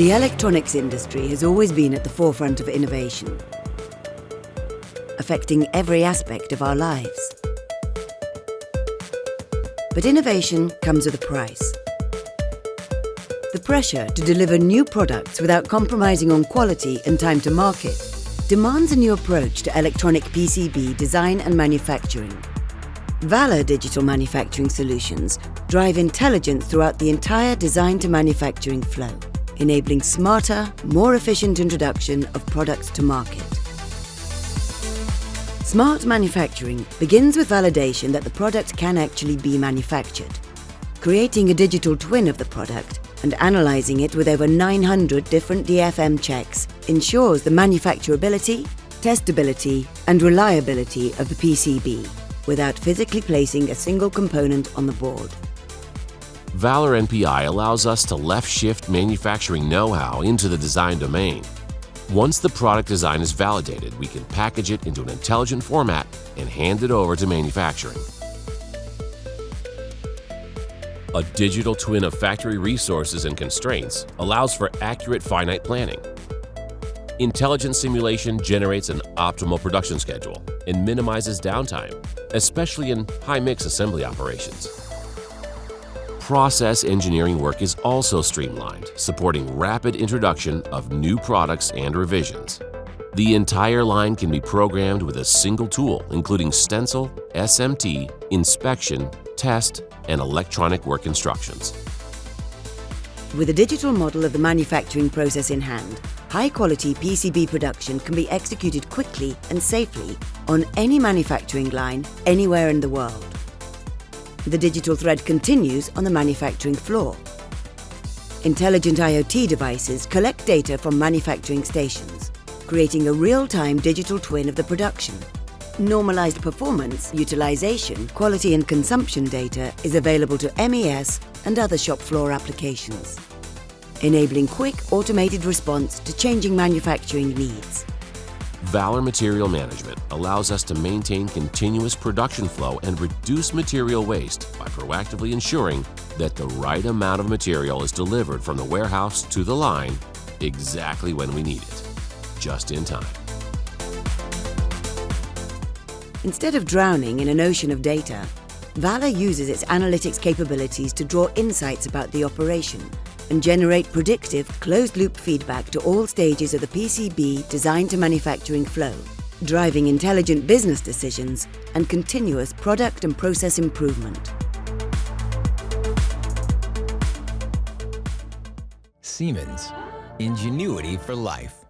The electronics industry has always been at the forefront of innovation, affecting every aspect of our lives. But innovation comes with a price. The pressure to deliver new products without compromising on quality and time to market demands a new approach to electronic PCB design and manufacturing. Valor digital manufacturing solutions drive intelligence throughout the entire design to manufacturing flow, enabling smarter, more efficient introduction of products to market. Smart manufacturing begins with validation that the product can actually be manufactured. Creating a digital twin of the product and analyzing it with over 900 different DFM checks ensures the manufacturability, testability and reliability of the PCB without physically placing a single component on the board. Valor NPI allows us to left-shift manufacturing know-how into the design domain. Once the product design is validated, we can package it into an intelligent format and hand it over to manufacturing. A digital twin of factory resources and constraints allows for accurate finite planning. Intelligent simulation generates an optimal production schedule and minimizes downtime, especially in high-mix assembly operations. Process engineering work is also streamlined, supporting rapid introduction of new products and revisions. The entire line can be programmed with a single tool, including stencil, SMT, inspection, test, and electronic work instructions. With a digital model of the manufacturing process in hand, high-quality PCB production can be executed quickly and safely on any manufacturing line anywhere in the world. The digital thread continues on the manufacturing floor. Intelligent IoT devices collect data from manufacturing stations, creating a real-time digital twin of the production. Normalized performance, utilization, quality and consumption data is available to MES and other shop floor applications, enabling quick automated response to changing manufacturing needs. Valor Material Management allows us to maintain continuous production flow and reduce material waste by proactively ensuring that the right amount of material is delivered from the warehouse to the line exactly when we need it, just in time. Instead of drowning in an ocean of data, Valor uses its analytics capabilities to draw insights about the operation and generate predictive, closed-loop feedback to all stages of the PCB design to manufacturing flow, driving intelligent business decisions and continuous product and process improvement. Siemens, ingenuity for life.